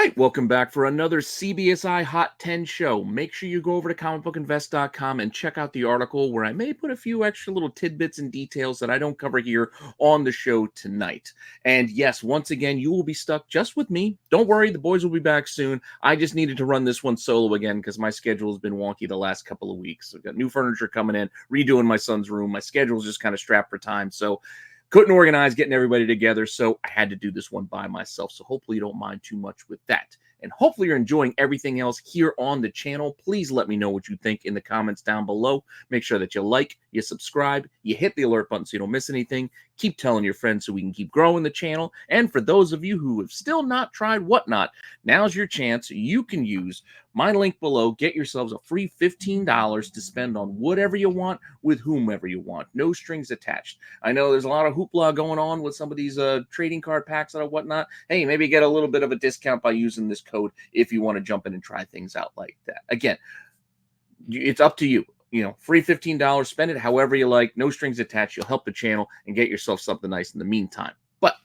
right, welcome back for another CBSI Hot 10 show. Make sure you go over to comicbookinvest.com and check out the article where I may put a few extra little tidbits and details that I don't cover here on the show tonight. And yes, once again, you will be stuck just with me. Don't worry, the boys will be back soon. I just needed to run this one solo again because my schedule has been wonky the last couple of weeks. I've got new furniture coming in, redoing my son's room. My schedule is just kind of strapped for time. So couldn't organize getting everybody together, so I had to do this one by myself. So hopefully you don't mind too much with that. And hopefully you're enjoying everything else here on the channel. Please let me know what you think in the comments down below. Make sure that you like, you subscribe, you hit the alert button so you don't miss anything. Keep telling your friends so we can keep growing the channel. And for those of you who have still not tried Whatnot, now's your chance. You can use my link below. Get yourselves a free $15 to spend on whatever you want with whomever you want. No strings attached. I know there's a lot of hoopla going on with some of these trading card packs out of Whatnot. Hey, maybe get a little bit of a discount by using this code if you want to jump in and try things out like that. Again, it's up to you. You know, free $15, spend it however you like, no strings attached. You'll help the channel and get yourself something nice in the meantime. But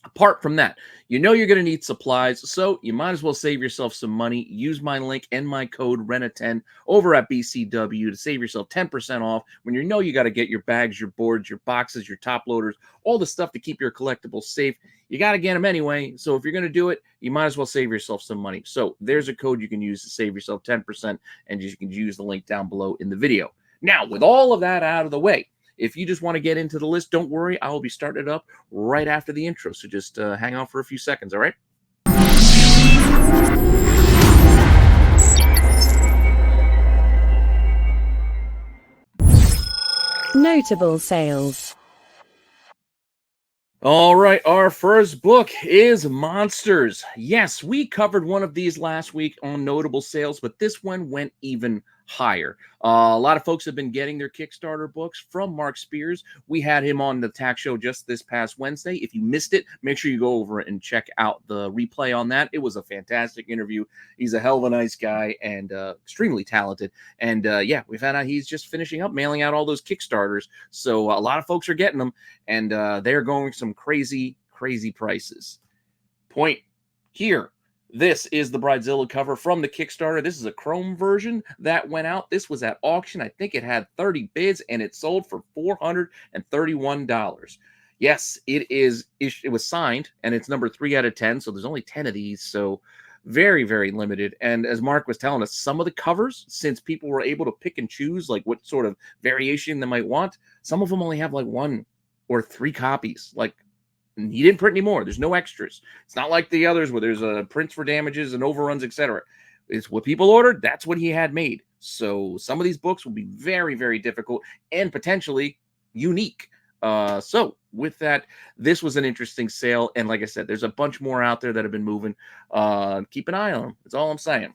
apart from that, you know you're going to need supplies, so you might as well save yourself some money. Use my link and my code RENA10 over at BCW to save yourself 10% off when you know you got to get your bags, your boards, your boxes, your top loaders, all the stuff to keep your collectibles safe. You got to get them anyway, so if you're going to do it, you might as well save yourself some money. So there's a code you can use to save yourself 10%, and you can use the link down below in the video. Now, with all of that out of the way, if you just want to get into the list, don't worry. I will be starting it up right after the intro. So just hang on for a few seconds, all right? Notable sales. All right, our first book is Monsters. Yes, we covered one of these last week on notable sales, but this one went even higher. A lot of folks have been getting their Kickstarter books from Mark Spears. We had him on the Tax Show just this past Wednesday. If you missed it, make sure you go over and check out the replay on that. It was a fantastic interview. He's a hell of a nice guy and extremely talented. And yeah, we found out he's just finishing up mailing out all those Kickstarters. So a lot of folks are getting them, and they're going some crazy, crazy prices. Point here. This is the Bridezilla cover from the Kickstarter. This is a chrome version that went out. This was at auction. I think it had 30 bids, and it sold for $431. Yes, it was signed, and it's number 3 out of 10, so there's only 10 of these, so very, very limited. And as Mark was telling us, some of the covers, since people were able to pick and choose like what sort of variation they might want, some of them only have like 1 or 3 copies. Like, he didn't print anymore. There's no extras. It's not like the others where there's prints for damages and overruns, etc. It's what people ordered. That's what he had made. So some of these books will be very, very difficult and potentially unique. So with that, this was an interesting sale. And like I said, there's a bunch more out there that have been moving. Keep an eye on them. That's all I'm saying.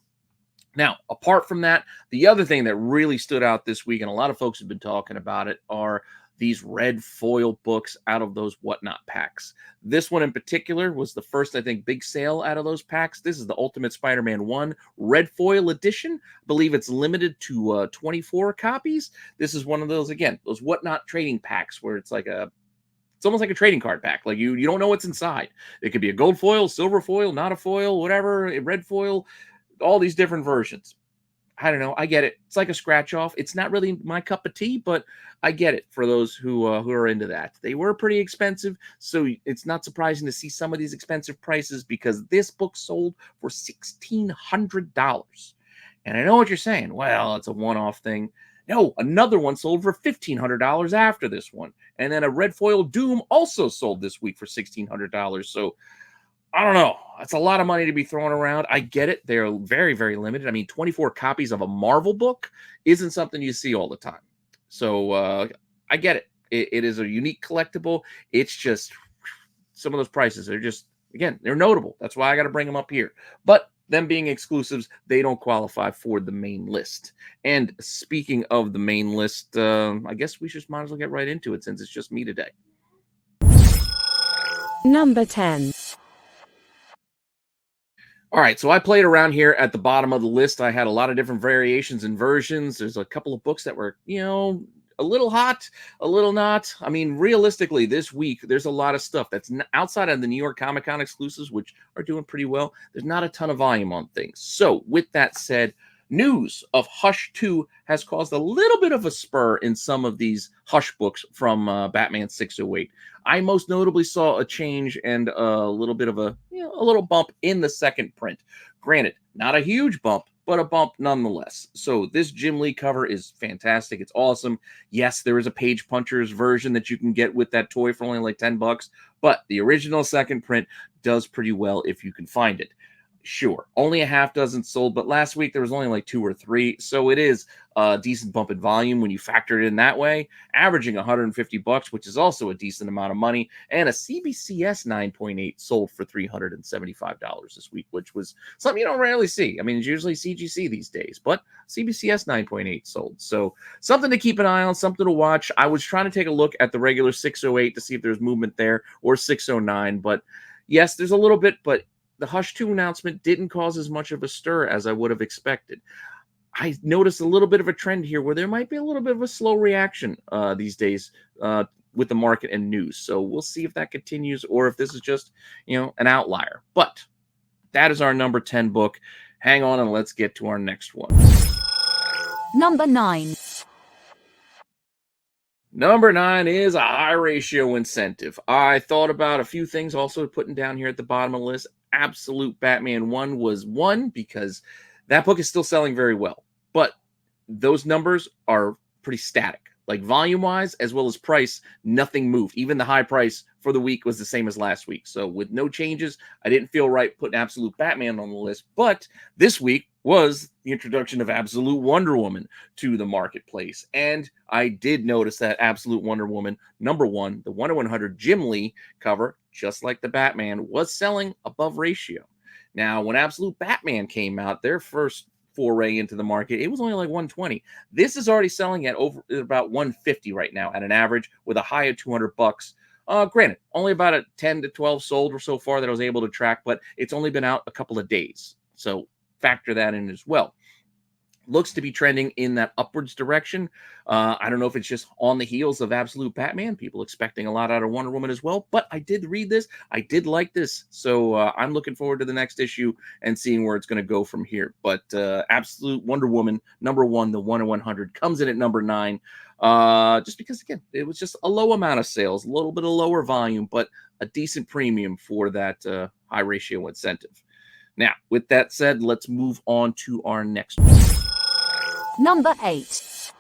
Now, apart from that, the other thing that really stood out this week, and a lot of folks have been talking about it, are these red foil books out of those Whatnot packs. This one in particular was the first, I think, big sale out of those packs. This is the Ultimate Spider-Man 1 red foil edition. I believe it's limited to 24 copies. This is one of those, again, those Whatnot trading packs where it's like it's almost like a trading card pack. Like you don't know what's inside. It could be a gold foil, silver foil, not a foil, whatever, a red foil, all these different versions. I don't know. I get it. It's like a scratch off. It's not really my cup of tea, but I get it for those who are into that. They were pretty expensive, so it's not surprising to see some of these expensive prices because this book sold for $1,600. And I know what you're saying. Well, it's a one-off thing. No, another one sold for $1,500 after this one. And then a red foil Doom also sold this week for $1,600. So I don't know. That's a lot of money to be thrown around. I get it. They're very, very limited. I mean, 24 copies of a Marvel book isn't something you see all the time. So I get it. It is a unique collectible. It's just some of those prices are just, again, they're notable. That's why I got to bring them up here. But them being exclusives, they don't qualify for the main list. And speaking of the main list, I guess we just might as well get right into it since it's just me today. Number 10. All right, so I played around here at the bottom of the list. I had a lot of different variations and versions. There's a couple of books that were, a little hot, a little not. I mean, realistically, this week, there's a lot of stuff that's outside of the New York Comic Con exclusives, which are doing pretty well. There's not a ton of volume on things. So with that said, news of Hush 2 has caused a little bit of a spur in some of these Hush books from Batman 608. I most notably saw a change and a little bit of a little bump in the second print. Granted, not a huge bump, but a bump nonetheless. So this Jim Lee cover is fantastic. It's awesome. Yes, there is a Page Punchers version that you can get with that toy for only like $10, but the original second print does pretty well if you can find it. Sure, only a half dozen sold, but last week there was only like 2 or 3, so it is a decent bump in volume when you factor it in that way, averaging $150, which is also a decent amount of money, and a CBCS 9.8 sold for $375 this week, which was something you don't rarely see. I mean, it's usually CGC these days, but CBCS 9.8 sold, so something to keep an eye on, something to watch. I was trying to take a look at the regular 608 to see if there's movement there, or 609, but yes, there's a little bit, but the Hush 2 announcement didn't cause as much of a stir as I would have expected. I noticed a little bit of a trend here where there might be a little bit of a slow reaction these days with the market and news. So we'll see if that continues or if this is just, an outlier. But that is our number 10 book. Hang on and let's get to our next one. Number 9. Number 9 is a high ratio incentive. I thought about a few things also putting down here at the bottom of the list. Absolute Batman 1 was one because that book is still selling very well. But those numbers are pretty static. Like volume-wise, as well as price, nothing moved. Even the high price for the week was the same as last week. So with no changes, I didn't feel right putting Absolute Batman on the list. But this week was the introduction of Absolute Wonder Woman to the marketplace. And I did notice that Absolute Wonder Woman, number 1, the 1/100 Jim Lee cover, just like the Batman, was selling above ratio. Now, when Absolute Batman came out, their first foray into the market, it was only like 120. This is already selling at about 150 right now at an average with a high of $200. Granted, only about a 10 to 12 sold or so far that I was able to track, but it's only been out a couple of days. So factor that in as well. Looks to be trending in that upwards direction. I don't know if it's just on the heels of Absolute Batman, people expecting a lot out of Wonder Woman as well, but I did read this. I did like this. So I'm looking forward to the next issue and seeing where it's going to go from here. But Absolute Wonder Woman, number 1, the 1/100, comes in at number 9. Just because, again, it was just a low amount of sales, a little bit of lower volume, but a decent premium for that high ratio incentive. Now, with that said, let's move on to our next one. Number 8.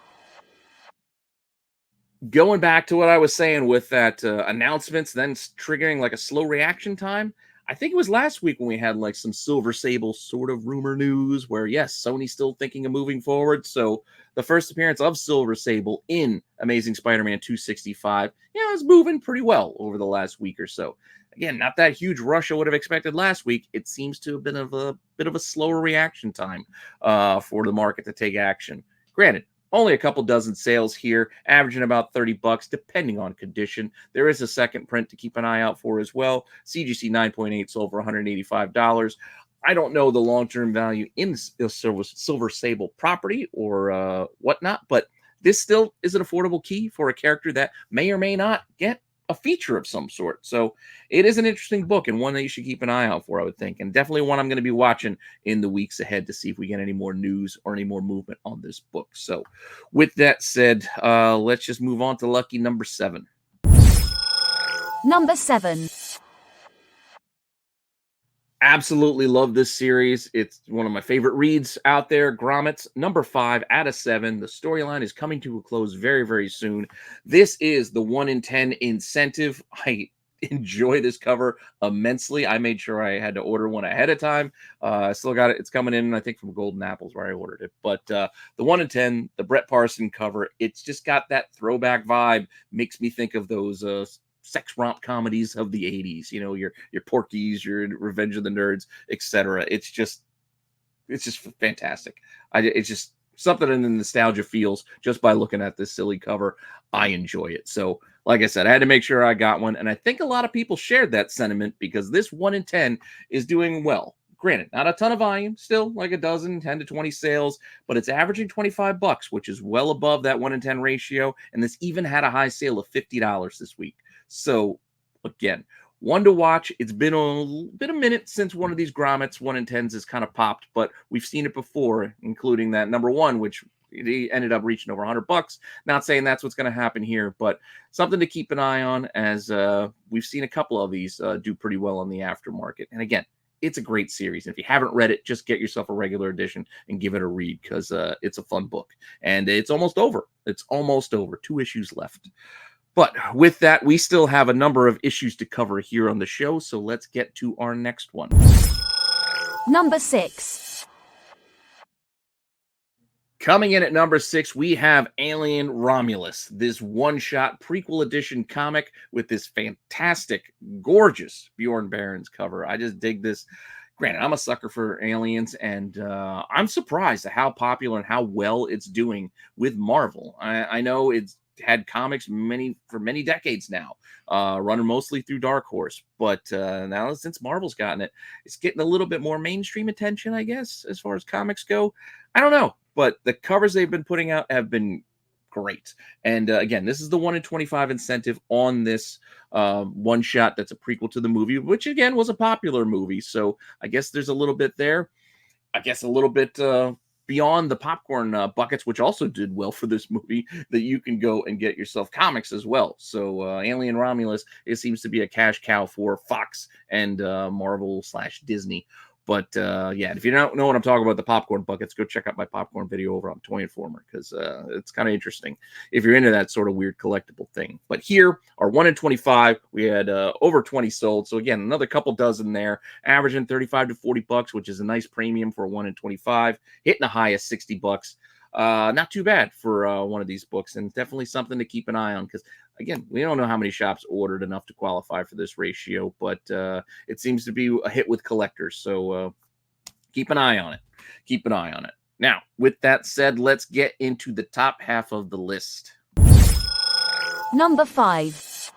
Going back to what I was saying with that announcements, then triggering like a slow reaction time. I think it was last week when we had like some Silver Sable sort of rumor news where, yes, Sony's still thinking of moving forward. So the first appearance of Silver Sable in Amazing Spider-Man 265, is moving pretty well over the last week or so. Again, not that huge rush I would have expected last week. It seems to have been a bit of a slower reaction time for the market to take action. Granted, only a couple dozen sales here, averaging about $30, depending on condition. There is a second print to keep an eye out for as well. CGC 9.8 sold for $185. I don't know the long-term value in the Silver Sable property or whatnot, but this still is an affordable key for a character that may or may not get a feature of some sort. So it is an interesting book and one that you should keep an eye out for, I would think. And definitely one I'm going to be watching in the weeks ahead to see if we get any more news or any more movement on this book. So with that said, let's just move on to lucky number 7. Number 7. Absolutely love this series. It's one of my favorite reads out there. Grommets, number 5 out of 7. The storyline is coming to a close very, very soon. This is the 1 in 10 incentive. I enjoy this cover immensely. I made sure I had to order one ahead of time. I still got it. It's coming in, I think, from Golden Apples where I ordered it. But the 1 in 10, the Brett Parson cover, it's just got that throwback vibe. Makes me think of those sex romp comedies of the 80s, your Porky's, your Revenge of the Nerds, etc. It's just fantastic. It's just something in the nostalgia feels just by looking at this silly cover. I enjoy it. So like I said, I had to make sure I got one, and I think a lot of people shared that sentiment because this 1 in 10 is doing well. Granted, not a ton of volume, still like a dozen, 10 to 20 sales, but it's averaging $25, which is well above that 1 in 10 ratio. And this even had a high sale of $50 this week. So again, one to watch. It's been a minute since one of these grommets 1 in 10s has kind of popped, but we've seen it before, including that number one, which it ended up reaching over $100. Not saying that's what's going to happen here, but something to keep an eye on, as we've seen a couple of these do pretty well on the aftermarket. And again, it's a great series. If you haven't read it, just get yourself a regular edition and give it a read, because it's a fun book. And it's almost over. It's almost over. 2 issues left. But with that, we still have a number of issues to cover here on the show, so let's get to our next one. Number 6. Coming in at number 6, we have Alien Romulus, this one-shot prequel edition comic with this fantastic, gorgeous Bjorn Barron's cover. I just dig this. Granted, I'm a sucker for Aliens, and I'm surprised at how popular and how well it's doing with Marvel. I know it's had comics for many decades now, running mostly through Dark Horse, but now since Marvel's gotten it, it's getting a little bit more mainstream attention, I guess, as far as comics go. I don't know, but the covers they've been putting out have been great. And again, this is the 1 in 25 incentive on this one shot that's a prequel to the movie, which again was a popular movie. So I guess there's a little bit there. I guess a little bit beyond the popcorn buckets, which also did well for this movie, that you can go and get yourself comics as well. So Alien Romulus, it seems to be a cash cow for Fox and Marvel/Disney. But yeah, if you don't know what I'm talking about, the popcorn buckets, go check out my popcorn video over on Toy Informer, because it's kind of interesting if you're into that sort of weird collectible thing. But here, our 1 in 25, we had over 20 sold. So again, another couple dozen there, averaging $35 to $40, which is a nice premium for a 1 in 25, hitting a high of $60. Not too bad for one of these books, and definitely something to keep an eye on, because again, we don't know how many shops ordered enough to qualify for this ratio, but it seems to be a hit with collectors. So keep an eye on it. Keep an eye on it. Now, with that said, let's get into the top half of the list. Number 5.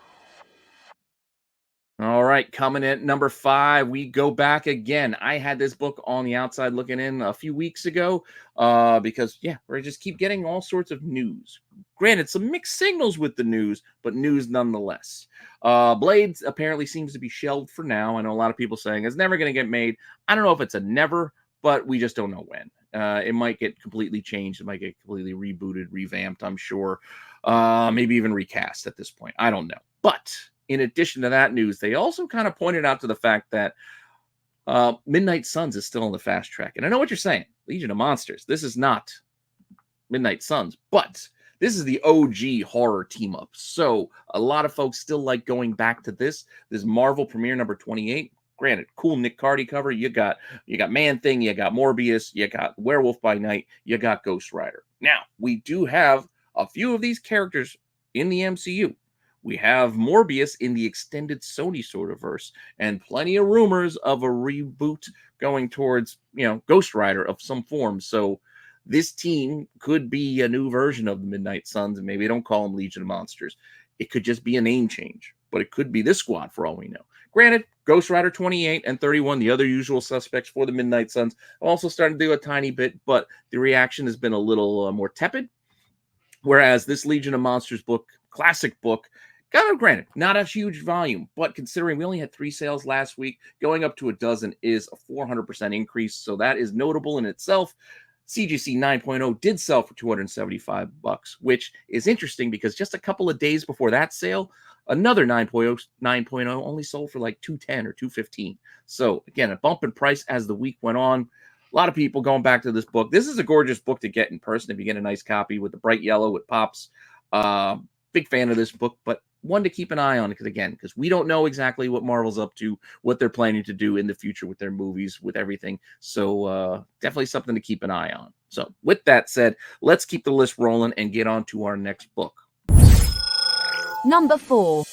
All right, coming in at number 5, we go back again. I had this book on the outside looking in a few weeks ago because, yeah, we just keep getting all sorts of news. Granted, some mixed signals with the news, but news nonetheless. Blades apparently seems to be shelved for now. I know a lot of people saying it's never going to get made. I don't know if it's a never, but we just don't know when. It might get completely changed. It might get completely rebooted, revamped, I'm sure. Maybe even recast at this point. I don't know. But in addition to that news, they also kind of pointed out to the fact that Midnight Suns is still on the fast track. And I know what you're saying, Legion of Monsters. This is not Midnight Suns, but this is the OG horror team up. So a lot of folks still like going back to this Marvel premiere number 28. Granted, cool Nick Cardy cover. You got Man-Thing, you got Morbius, you got Werewolf by Night, you got Ghost Rider. Now, we do have a few of these characters in the MCU. We have Morbius in the extended Sony sort of verse, and plenty of rumors of a reboot going towards, Ghost Rider of some form. So this team could be a new version of the Midnight Suns, and maybe don't call them Legion of Monsters. It could just be a name change, but it could be this squad for all we know. Granted, Ghost Rider 28 and 31, the other usual suspects for the Midnight Suns, also started to do a tiny bit, but the reaction has been a little more tepid. Whereas this Legion of Monsters book, classic book, granted, not a huge volume, but considering we only had 3 sales last week, going up to a dozen is a 400% increase. So that is notable in itself. CGC 9.0 did sell for $275, which is interesting because just a couple of days before that sale, another 9.0 only sold for like $210 or $215. So again, a bump in price as the week went on. A lot of people going back to this book. This is a gorgeous book to get in person if you get a nice copy with the bright yellow, it pops. Big fan of this book, but one to keep an eye on, because we don't know exactly what Marvel's up to, what they're planning to do in the future with their movies, with everything. So definitely something to keep an eye on. So with that said, let's keep the list rolling and get on to our next book. Number 4.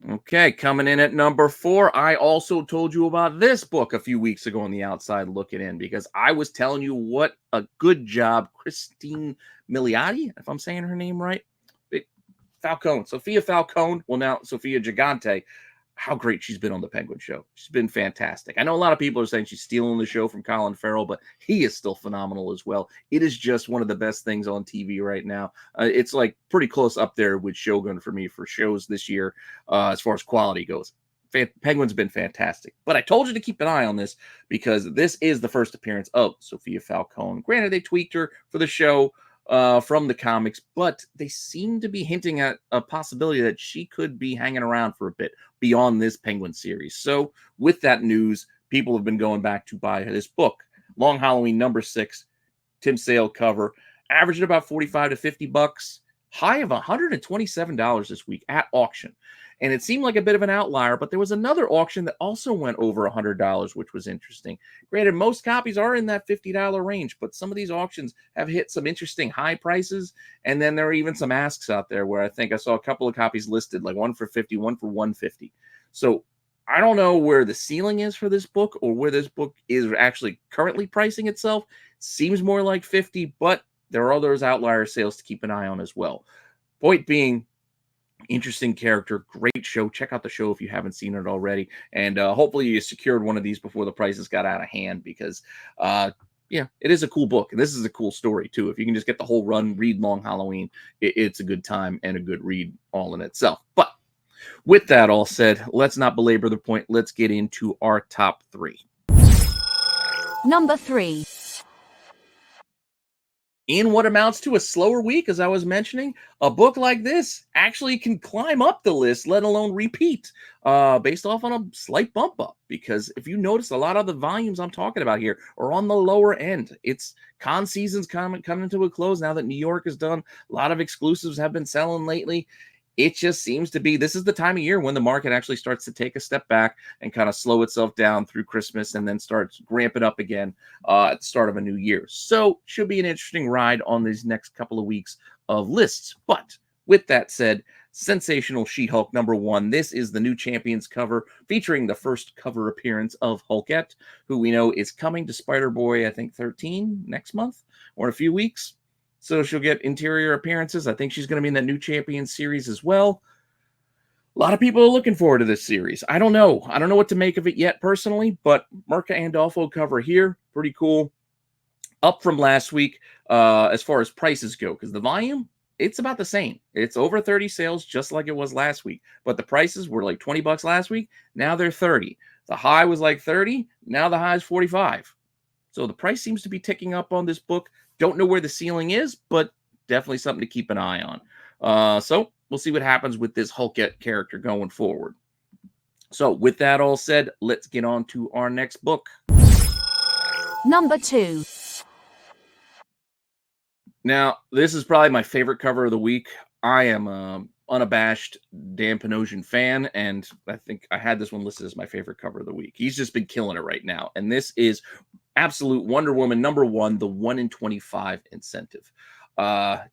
Okay, coming in at number 4, I also told you about this book a few weeks ago on the outside looking in, because I was telling you what a good job Christine Milioti, if I'm saying her name right, Falcone, Sophia Falcone, well now Sophia Gigante, how great she's been on the Penguin show. She's been fantastic. I know a lot of people are saying she's stealing the show from Colin Farrell, but he is still phenomenal as well. It is just one of the best things on TV right now. It's like pretty close up there with Shogun for me for shows this year as far as quality goes. Penguin's been fantastic. But I told you to keep an eye on this because this is the first appearance of Sophia Falcone. Granted, they tweaked her for the show from the comics, but they seem to be hinting at a possibility that she could be hanging around for a bit beyond this Penguin series. So with that news, people have been going back to buy this book. Long Halloween #6, Tim Sale cover, averaging about 45 to 50 bucks, high of $127 this week at auction. And it seemed like a bit of an outlier, but there was another auction that also went over $100, which was interesting. Granted, most copies are in that $50 range, but some of these auctions have hit some interesting high prices. And then there are even some asks out there where I think I saw a couple of copies listed, like one for 50, one for 150. So I don't know where the ceiling is for this book or where this book is actually currently pricing itself. Seems more like 50, but there are those outlier sales to keep an eye on as well. Point being, interesting character, great show. Check out the show if you haven't seen it already. And hopefully you secured one of these before the prices got out of hand because, yeah, it is a cool book. And this is a cool story, too. If you can just get the whole run, read Long Halloween, it's a good time and a good read all in itself. But with that all said, let's not belabor the point. Let's get into our top 3. Number 3. In what amounts to a slower week, as I was mentioning, a book like this actually can climb up the list, let alone repeat, based off on a slight bump up. Because if you notice, a lot of the volumes I'm talking about here are on the lower end. It's con season's coming to a close now that New York is done. A lot of exclusives have been selling lately. It just seems to be, this is the time of year when the market actually starts to take a step back and kind of slow itself down through Christmas and then starts ramping up again at the start of a new year. So should be an interesting ride on these next couple of weeks of lists. But with that said, Sensational SheHulk #1. This is the new Champions cover featuring the first cover appearance of Hulkette, who we know is coming to Spider-Boy, I think 13 next month or in a few weeks. So she'll get interior appearances. I think she's going to be in that new Champions series as well. A lot of people are looking forward to this series. I don't know. I don't know what to make of it yet personally, but Mirka Andolfo cover here. Pretty cool. Up from last week as far as prices go, because the volume, it's about the same. It's over 30 sales just like it was last week. But the prices were like 20 bucks last week. Now they're 30. The high was like 30. Now the high is 45. So the price seems to be ticking up on this book. Don't know where the ceiling is, but definitely something to keep an eye on. So we'll see what happens with this Hulkette character going forward. So with that all said, let's get on to our next book. Number 2. Now, this is probably my favorite cover of the week. I am unabashed Dan Panosian fan, and I think I had this one listed as my favorite cover of the week. He's just been killing it right now. And this is absolute Wonder Woman #1, the 1 in 25 incentive.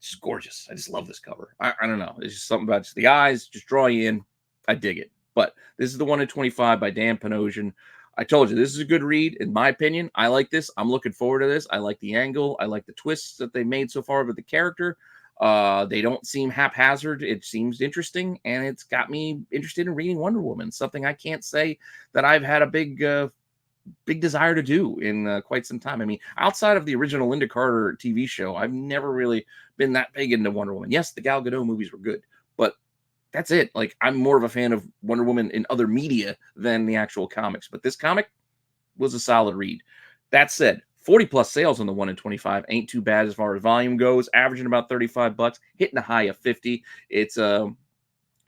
Just gorgeous. I just love this cover. I don't know. It's just something about just the eyes, just draw you in. I dig it. But this is the 1 in 25 by Dan Panosian. I told you, this is a good read, in my opinion. I like this. I'm looking forward to this. I like the angle. I like the twists that they made so far with the character. They don't seem haphazard. It seems interesting, and it's got me interested in reading Wonder Woman, something I can't say that I've had a big desire to do in quite some time. I mean, outside of the original Linda Carter TV show, I've never really been that big into Wonder Woman. Yes, the Gal Gadot movies were good, but that's it. Like, I'm more of a fan of Wonder Woman in other media than the actual comics, but this comic was a solid read. That said, 40 plus sales on the 1 in 25 ain't too bad as far as volume goes, averaging about 35 bucks, hitting a high of 50. It's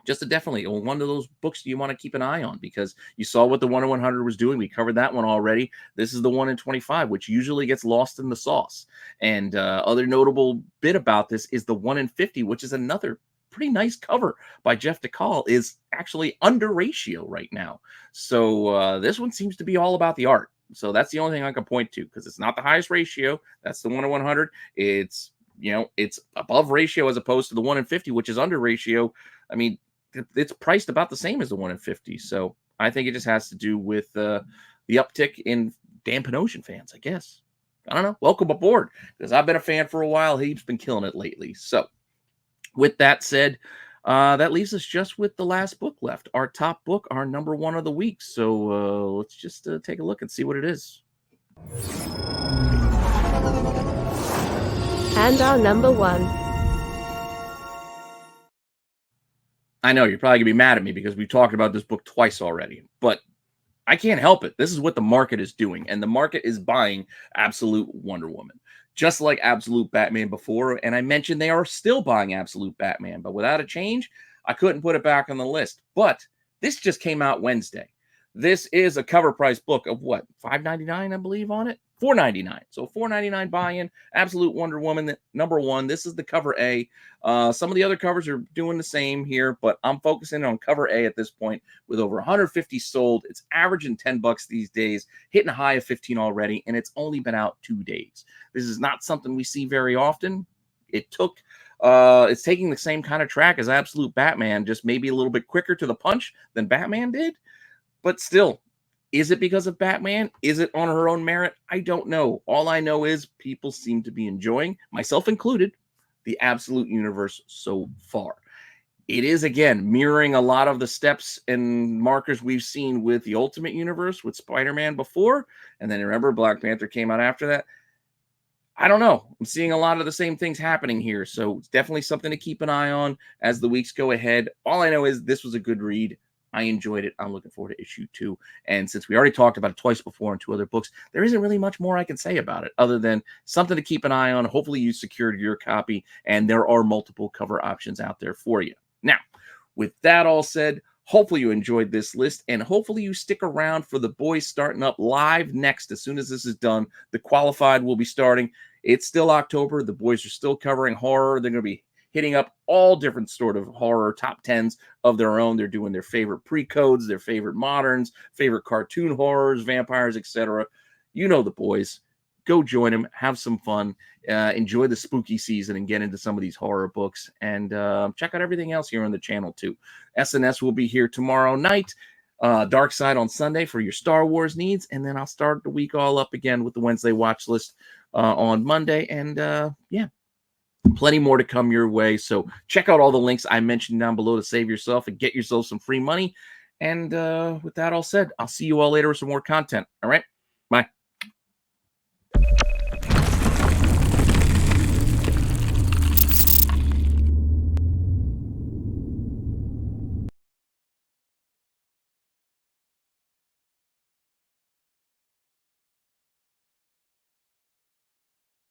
just definitely one of those books you want to keep an eye on because you saw what the 1 in 100 was doing. We covered that one already. This is the 1 in 25, which usually gets lost in the sauce. And other notable bit about this is the 1 in 50, which is another pretty nice cover by Jeff DeCall, is actually under ratio right now. So this one seems to be all about the art. So that's the only thing I can point to because it's not the highest ratio. That's the 1 in 100. It's, you know, it's above ratio as opposed to the 1 in 50, which is under ratio. I mean, it's priced about the same as the 1 in 50. So I think it just has to do with the uptick in Dan Panosian fans, I guess. I don't know. Welcome aboard because I've been a fan for a while. He's been killing it lately. So with that said, That leaves us just with the last book left. Our top book, our number one of the week. So let's just take a look and see what it is. And our number one. I know you're probably gonna be mad at me because we talked about this book twice already, but I can't help it. This is what the market is doing, and the market is buying Absolute Wonder Woman, just like Absolute Batman before. And I mentioned they are still buying Absolute Batman, but without a change, I couldn't put it back on the list. But this just came out Wednesday. This is a cover price book of what, $5.99, I believe, on it. $4.99. So $4.99 buy-in. Absolute Wonder Woman number one. This is the cover A. Some of the other covers are doing the same here, but I'm focusing on cover A at this point with over 150 sold. It's averaging $10 these days, hitting a high of 15 already, and it's only been out 2 days. This is not something we see very often. It's taking the same kind of track as Absolute Batman, just maybe a little bit quicker to the punch than Batman did. But still, is it because of Batman? Is it on her own merit? I don't know. All I know is people seem to be enjoying, myself included, the Absolute universe so far. It is, again, mirroring a lot of the steps and markers we've seen with the Ultimate Universe, with Spider-Man before. And then remember, Black Panther came out after that. I don't know. I'm seeing a lot of the same things happening here. So it's definitely something to keep an eye on as the weeks go ahead. All I know is this was a good read. I enjoyed it. I'm looking forward to issue 2. And since we already talked about it twice before in 2 other books, there isn't really much more I can say about it other than something to keep an eye on. Hopefully you secured your copy, and there are multiple cover options out there for you. Now, with that all said, hopefully you enjoyed this list, and hopefully you stick around for the boys starting up live next. As soon as this is done, the qualified will be starting. It's still October. The boys are still covering horror. They're going to be hitting up all different sort of horror top 10s of their own. They're doing their favorite pre-codes, their favorite moderns, favorite cartoon horrors, vampires, etc. You know the boys. Go join them. Have some fun. Enjoy the spooky season and get into some of these horror books. And check out everything else here on the channel, too. SNS will be here tomorrow night. Dark Side on Sunday for your Star Wars needs. And then I'll start the week all up again with the Wednesday watch list on Monday. And yeah. Plenty more to come your way. So check out all the links I mentioned down below to save yourself and get yourself some free money. And with that all said, I'll see you all later with some more content. All right. Bye.